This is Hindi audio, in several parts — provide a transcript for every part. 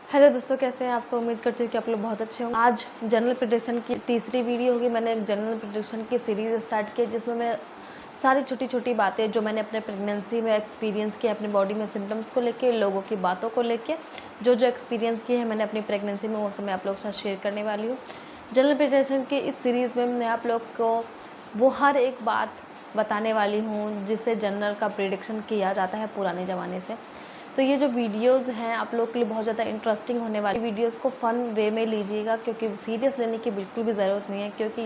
हेलो दोस्तों, कैसे हैं आप सब। उम्मीद करती हूँ कि आप लोग बहुत अच्छे होंगे। आज जनरल प्रेडिक्शन की तीसरी वीडियो होगी। मैंने एक जनरल प्रेडिक्शन की सीरीज़ स्टार्ट की जिसमें मैं सारी छोटी छोटी बातें जो मैंने अपने प्रेगनेंसी में एक्सपीरियंस किया, अपनी बॉडी में सिम्टम्स को लेके, लोगों की बातों को लेके, जो एक्सपीरियंस किए हैं मैंने अपनी प्रेगनेंसी में, वो सब मैं आप लोगों के साथ शेयर करने वाली हूँ। जनरल प्रेडिक्शन की इस सीरीज़ में मैं आप लोग को वो हर एक बात बताने वाली हूँ जिससे जनरल का प्रेडिक्शन किया जाता है पुराने ज़माने से। तो ये जो वीडियोज़ हैं आप लोग के लिए बहुत ज़्यादा इंटरेस्टिंग होने वाली। वीडियोज़ को फ़न वे में लीजिएगा क्योंकि सीरियस लेने की बिल्कुल भी ज़रूरत नहीं है, क्योंकि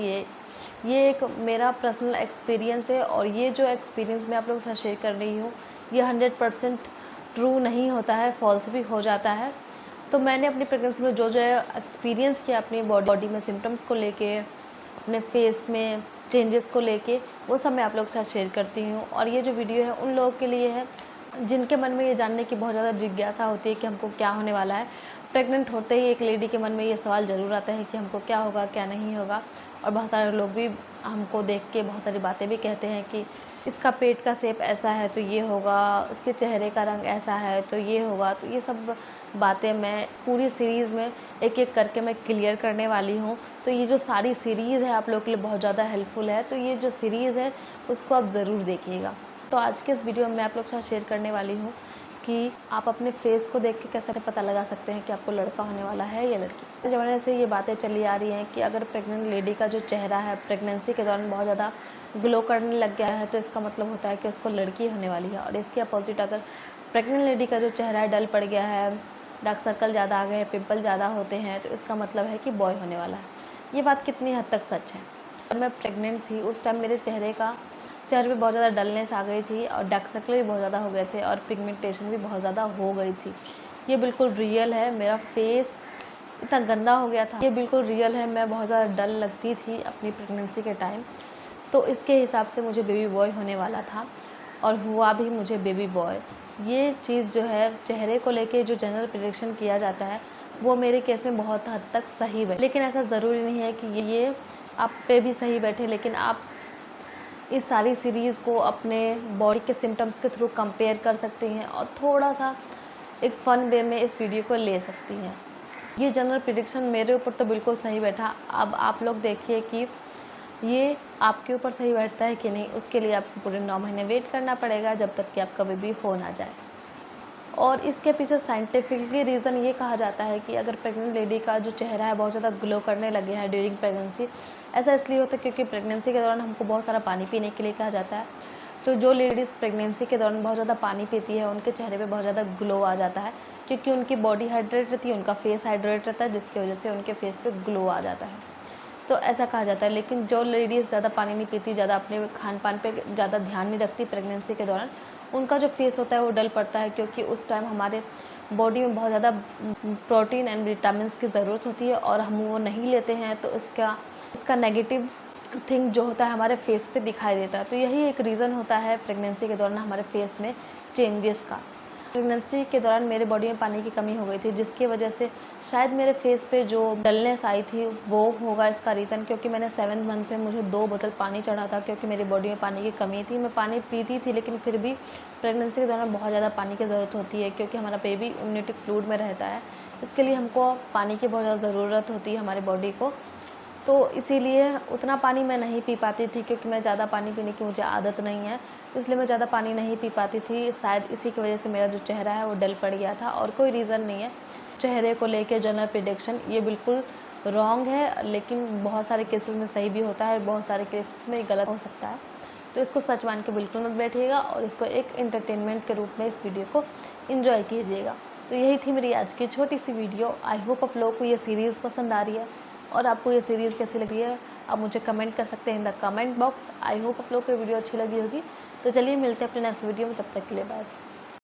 ये एक मेरा पर्सनल एक्सपीरियंस है और ये जो एक्सपीरियंस मैं आप लोगों के साथ शेयर कर रही हूँ ये 100% ट्रू नहीं होता है, फॉल्स भी हो जाता है। तो मैंने अपनी प्रेगनेंसी में जो एक्सपीरियंस किया अपनी बॉडी में सिम्टम्स को लेके, अपने फेस में चेंजेस को लेके, वो सब मैं आप लोगों के साथ शेयर करती हूँ। और ये जो वीडियो है उन लोगों के लिए है जिनके मन में ये जानने की बहुत ज़्यादा जिज्ञासा होती है कि हमको क्या होने वाला है। प्रेग्नेंट होते ही एक लेडी के मन में ये सवाल ज़रूर आता है कि हमको क्या होगा, क्या नहीं होगा। और बहुत सारे लोग भी हमको देख के बहुत सारी बातें भी कहते हैं कि इसका पेट का शेप ऐसा है तो ये होगा, इसके चेहरे का रंग ऐसा है तो ये होगा। तो ये सब बातें मैं पूरी सीरीज़ में एक एक करके मैं क्लियर करने वाली हूँ। तो ये जो सारी सीरीज़ है आप लोगों के लिए बहुत ज़्यादा हेल्पफुल है, तो ये जो सीरीज़ है उसको आप ज़रूर देखिएगा। तो आज के इस वीडियो में मैं आप लोग के साथ शेयर करने वाली हूँ कि आप अपने फेस को देख के कैसे पता लगा सकते हैं कि आपको लड़का होने वाला है या लड़की। ज़माने से ये बातें चली आ रही हैं कि अगर प्रेग्नेंट लेडी का जो चेहरा है प्रेगनेंसी के दौरान बहुत ज़्यादा ग्लो करने लग गया है तो इसका मतलब होता है कि उसको लड़की होने वाली है। और इसके अपोजिट अगर प्रेग्नेंट लेडी का जो चेहरा है डल पड़ गया है, डार्क सर्कल ज़्यादा आ गए हैं, पिंपल ज़्यादा होते हैं, तो इसका मतलब है कि बॉय होने वाला है। ये बात कितनी हद तक सच है? जब मैं प्रेग्नेंट थी उस टाइम मेरे चेहरे पे बहुत ज़्यादा डलनेस आ गई थी और डार्क सर्कल भी बहुत ज़्यादा हो गए थे और पिगमेंटेशन भी बहुत ज़्यादा हो गई थी। ये बिल्कुल रियल है। मेरा फेस इतना गंदा हो गया था, ये बिल्कुल रियल है। मैं बहुत ज़्यादा डल लगती थी अपनी प्रेगनेंसी के टाइम। तो इसके हिसाब से मुझे बेबी बॉय होने वाला था और हुआ भी मुझे बेबी बॉय। ये चीज़ जो है चेहरे को लेके जो जनरल प्रेडिक्शन किया जाता है वो मेरे केस में बहुत हद तक सही बैठे, लेकिन ऐसा ज़रूरी नहीं है कि ये आप पे भी सही बैठे। लेकिन आप इस सारी सीरीज़ को अपने बॉडी के सिम्टम्स के थ्रू कंपेयर कर सकती हैं और थोड़ा सा एक फ़न वे में इस वीडियो को ले सकती हैं। ये जनरल प्रेडिक्शन मेरे ऊपर तो बिल्कुल सही बैठा। अब आप लोग देखिए कि ये आपके ऊपर सही बैठता है कि नहीं। उसके लिए आपको पूरे 9 महीने वेट करना पड़ेगा जब तक कि आपका बेबी हो ना जाए। और इसके पीछे साइंटिफिकली रीज़न ये कहा जाता है कि अगर प्रेग्नेंट लेडी का जो चेहरा है बहुत ज़्यादा ग्लो करने लगे हैं ड्यूरिंग प्रेगनेंसी, ऐसा इसलिए होता है क्योंकि प्रेगनेंसी के दौरान हमको बहुत सारा पानी पीने के लिए कहा जाता है। तो जो लेडीज़ प्रेगनेंसी के दौरान बहुत ज़्यादा पानी पीती है उनके चेहरे पे बहुत ज़्यादा ग्लो आ जाता है, क्योंकि उनकी बॉडी हाइड्रेट रहती है, उनका फेस हाइड्रेट रहता है, जिसकी वजह से उनके फेस पे ग्लो आ जाता है। तो ऐसा कहा जाता है। लेकिन जो लेडीज़ ज़्यादा पानी नहीं पीती, ज़्यादा अपने खान पान पे ज़्यादा ध्यान नहीं रखती प्रेगनेंसी के दौरान, उनका जो फेस होता है वो डल पड़ता है, क्योंकि उस टाइम हमारे बॉडी में बहुत ज़्यादा प्रोटीन एंड विटामिन की ज़रूरत होती है और हम वो नहीं लेते हैं, तो इसका नेगेटिव थिंग जो होता है हमारे फेस पे दिखाई देता है। तो यही एक रीज़न होता है प्रेगनेंसी के दौरान हमारे फेस में चेंजेस का। प्रेगनेंसी के दौरान मेरे बॉडी में पानी की कमी हो गई थी, जिसकी वजह से शायद मेरे फेस पे जो डलनेस आई थी वो होगा इसका रीज़न। क्योंकि मैंने 7 मंथ में मुझे 2 बोतल पानी चढ़ा था, क्योंकि मेरी बॉडी में पानी की कमी थी। मैं पानी पीती थी लेकिन फिर भी प्रेगनेंसी के दौरान बहुत ज़्यादा पानी की ज़रूरत होती है, क्योंकि हमारा बेबी इम्यूनिटी फ्लूइड में रहता है। इसके लिए हमको पानी की बहुत ज़्यादा ज़रूरत होती है हमारी बॉडी को। तो इसीलिए उतना पानी मैं नहीं पी पाती थी, क्योंकि मैं ज़्यादा पानी पीने की मुझे आदत नहीं है, इसलिए मैं ज़्यादा पानी नहीं पी पाती थी। शायद इसी की वजह से मेरा जो चेहरा है वो डल पड़ गया था, और कोई रीज़न नहीं है। चेहरे को लेके जनरल प्रेडिक्शन ये बिल्कुल रॉन्ग है, लेकिन बहुत सारे केसेस में सही भी होता है और बहुत सारे केसेस में गलत हो सकता है। तो इसको सच मान के बिल्कुल मत बैठिएगा और इसको एक एंटरटेनमेंट के रूप में इस वीडियो को एंजॉय कीजिएगा। तो यही थी मेरी आज की छोटी सी वीडियो। आई होप आप लोगों को ये सीरीज़ पसंद आ रही है और आपको ये सीरीज़ कैसी लगी है आप मुझे कमेंट कर सकते हैं in the comment box. I hope आप लोगों को वीडियो अच्छी लगी होगी। तो चलिए मिलते हैं अपने नेक्स्ट वीडियो में, तब तक के लिए बाय।